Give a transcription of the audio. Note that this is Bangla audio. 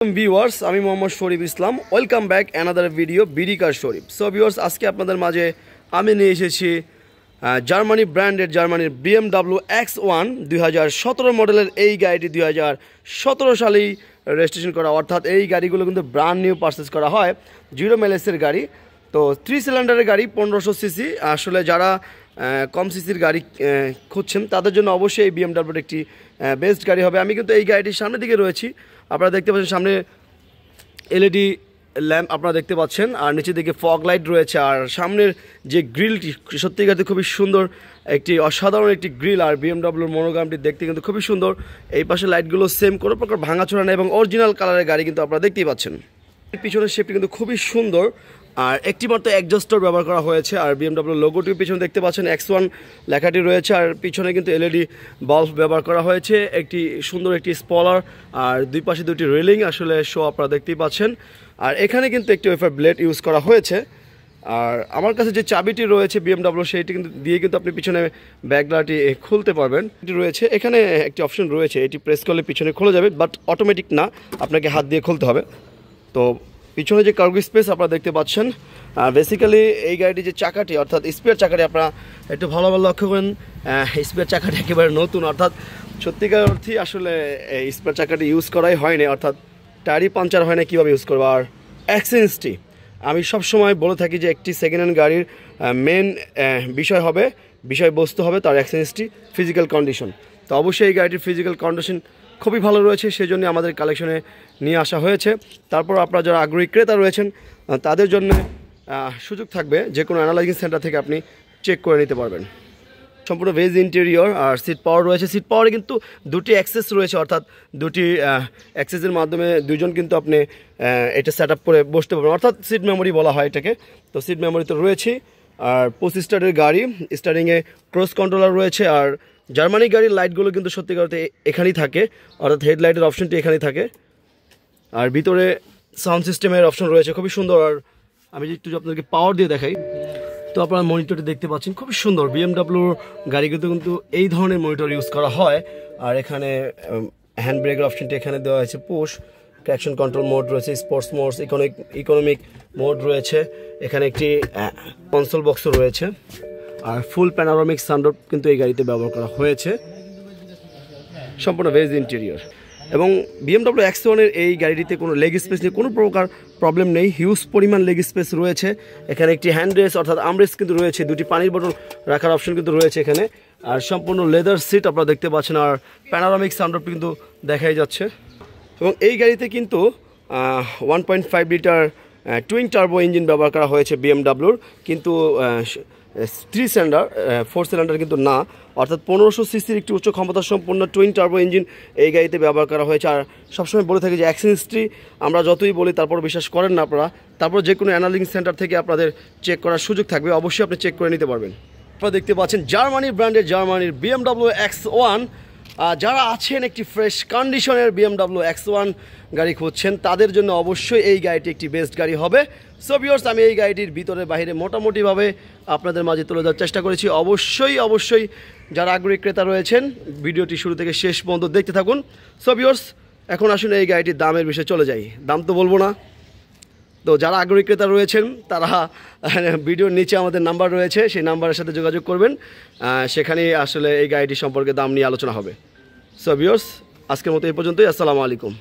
ভিউয়ার্স আমি Mohammad Sharif Islam welcome back another video BD car Sharif. So viewers আজকে আপনাদের মাঝে আমি নিয়ে এসেছি জার্মানি ব্র্যান্ডের জার্মানির BMW X1 2017 মডেলের এই গাড়িটি 2017 সালেই রেজিস্ট্রেশন করা, অর্থাৎ এই গাড়িগুলো কিন্তু ব্র্যান্ড নিউ পারচেস করা হয়। 0 মাইলেজের গাড়ি, তো 3 সিলিন্ডারের গাড়ি 1500 সিসি। আসলে যারা কম সিসির গাড়ি খুঁজছেন তাদের জন্য অবশ্যই এই BMW একটি বেস্ট গাড়ি হবে। আমি কিন্তু এই গাড়িটির সামনের দিকে রয়েছি, আপনারা দেখতে পাচ্ছেন সামনে LED ল্যাম্প আপনারা দেখতে পাচ্ছেন, আর নিচের দিকে ফগ লাইট রয়েছে। আর সামনের যে গ্রিলটি সত্যিকারতে খুবই সুন্দর, একটি অসাধারণ একটি গ্রিল। আর BMWর মনোগ্রামটি দেখতে কিন্তু খুবই সুন্দর। এই পাশে লাইটগুলো সেম কোনো প্রকার ভাঙাচোরা নেই এবং অরিজিনাল কালারের গাড়ি কিন্তু আপনারা দেখতেই পাচ্ছেন। পিছনের শেপটি কিন্তু খুবই সুন্দর, আর একটি মাত্র অ্যাডজাস্টার ব্যবহার করা হয়েছে। আর BMW লোগোটি পিছনে দেখতে পাচ্ছেন X1 লেখাটি রয়েছে, আর পিছনে কিন্তু LED বাল্ব ব্যবহার করা হয়েছে। একটি সুন্দর একটি স্পয়লার আর দুই পাশে দুটি রেলিং আসলে শো আপনারা দেখতেই পাচ্ছেন। আর এখানে কিন্তু একটি ওয়েফার ব্লেড ইউজ করা হয়েছে। আর আমার কাছে যে চাবিটি রয়েছে BMW সেইটি কিন্তু দিয়ে কিন্তু আপনি পিছনে ব্যাগলাটি খুলতে পারবেন। এটি রয়েছে এখানে একটি অপশন রয়েছে, এটি প্রেস করলে পিছনে খুলে যাবে, বাট অটোমেটিক না, আপনাকে হাত দিয়ে খুলতে হবে। তো পিছনে যে কার্গো স্পেস আপনারা দেখতে পাচ্ছেন। বেসিক্যালি এই গাড়িটি যে চাকাটি অর্থাৎ স্পেয়ার চাকাটি আপনারা একটু ভালোভাবে লক্ষ্য করেন। স্পেয়ার চাকাটি একেবারে নতুন, অর্থাৎ সত্যিকার অর্থেই আসলে স্পেয়ার চাকাটি ইউজ করাই হয়নি, অর্থাৎ টায়ারই পাঞ্চার হয় না, কীভাবে ইউজ করবো। আর অ্যাক্সেন্সটি আমি সবসময় বলে থাকি যে একটি সেকেন্ড হ্যান্ড গাড়ির মেন বিষয়বস্তু হবে তার অ্যাক্সেন্সটি, ফিজিক্যাল কন্ডিশন। তো অবশ্যই এই গাড়িটির ফিজিক্যাল কন্ডিশন খুবই ভালো রয়েছে, সেই জন্য আমাদের কালেকশনে নিয়ে আসা হয়েছে। তারপর আপনারা যারা আগ্রহী ক্রেতা রয়েছেন তাদের জন্য সুযোগ থাকবে যে কোনো অ্যানালাইজিং সেন্টার থেকে আপনি চেক করে নিতে পারবেন। সম্পূর্ণ ভেজ ইন্টেরিয়র আর সিট পাওয়ার রয়েছে। সিট পাওয়ারে কিন্তু দুটি অ্যাক্সেস রয়েছে, অর্থাৎ দুটি অ্যাক্সেসের মাধ্যমে দুজন কিন্তু আপনি এটা সেট আপ করে বসতে পারবেন, অর্থাৎ সিট মেমোরি বলা হয় এটাকে। তো সিট মেমোরি তো রয়েছে। আর 25 স্টারের গাড়ি, স্টারিংয়ে ক্রস কন্ট্রোলার রয়েছে। আর জার্মানি গাড়ির লাইটগুলো কিন্তু সত্যিকার অর্থে এখানেই থাকে, অর্থাৎ হেডলাইটের অপশনটি এখানেই থাকে। আর ভিতরে সাউন্ড সিস্টেমের অপশন রয়েছে খুবই সুন্দর। আর আমি একটু আপনাদেরকে পাওয়ার দিয়ে দেখাই, তো আপনারা মনিটরটি দেখতে পাচ্ছেন খুবই সুন্দর। BMW গাড়ি কিন্তু এই ধরনের মনিটর ইউজ করা হয়। আর এখানে হ্যান্ড ব্রেকের অপশনটি এখানে দেওয়া হয়েছে, পুশ ট্র্যাকশন কন্ট্রোল মোড রয়েছে, স্পোর্টস মোড, ইকোনমিক মোড রয়েছে। এখানে একটি কনসোল বক্সও রয়েছে। আর ফুল প্যানোরামিক সানরুফ কিন্তু এই গাড়িতে ব্যবহার করা হয়েছে। সম্পূর্ণ ভেজ ইন্টেরিয়র এবং BMW X1-এর এই গাড়িটিতে কোনো লেগ স্পেস নিয়ে কোনো প্রকার প্রবলেম নেই, হিউজ পরিমাণ লেগ স্পেস রয়েছে। এখানে একটি হ্যান্ড রেস অর্থাৎ আর্মরেস্ট কিন্তু রয়েছে, দুটি পানির বোতল রাখার অপশন কিন্তু রয়েছে এখানে। আর সম্পূর্ণ লেদার সিট আপনারা দেখতে পাচ্ছেন। আর প্যানোরামিক সানরুফ কিন্তু দেখাই যাচ্ছে। এবং এই গাড়িতে কিন্তু 1.5 লিটার টুইন টার্বো ইঞ্জিন ব্যবহার করা হয়েছে BMWর, কিন্তু 3 সিলিন্ডার 4 সিলিন্ডার কিন্তু না, অর্থাৎ 1500 সিসির একটি উচ্চ ক্ষমতা সম্পন্ন টুইন টার্বো ইঞ্জিন এই গাড়িতে ব্যবহার করা হয়েছে। আর সবসময় বলে থাকি যে অ্যাক্সেন্সটি আমরা যতই বলি তারপর বিশ্বাস করেন না আপনারা, তারপর যে কোনো অ্যানালাইজিং সেন্টার থেকে আপনাদের চেক করার সুযোগ থাকবে, অবশ্যই আপনি চেক করে নিতে পারবেন। আপনারা দেখতে পাচ্ছেন জার্মানি ব্র্যান্ডের জার্মানির BMW X1। যারা আছেন একটি ফ্রেশ কন্ডিশনের BMW X1 গাড়ি খুঁজছেন তাদের জন্য অবশ্যই এই গাড়িটি একটি বেস্ট গাড়ি হবে। সো ভিউয়ার্স আমি এই গাড়িটির ভিতরে বাইরে মোটামুটিভাবে আপনাদের মাঝে তুলে ধরার চেষ্টা করেছি। অবশ্যই যারা আগ্রহী ক্রেতা রয়েছেন ভিডিওটি শুরু থেকে শেষ পর্যন্ত দেখতে থাকুন। সো ভিউয়ার্স এখন আসুন এই গাড়িটির দামের বিষয়ে চলে যাই। দাম তো বলবো না, তো যারা আগ্রহী ক্রেতা রয়েছেন তারা ভিডিওর নিচে আমাদের নাম্বার রয়েছে, সেই নাম্বারের সাথে যোগাযোগ করবেন, সেখানে আসলে এই গাড়িটি সম্পর্কে দাম নিয়ে আলোচনা হবে। সো ভিউয়ার্স আজকের মতো এই পর্যন্তই। আসসালামু আলাইকুম।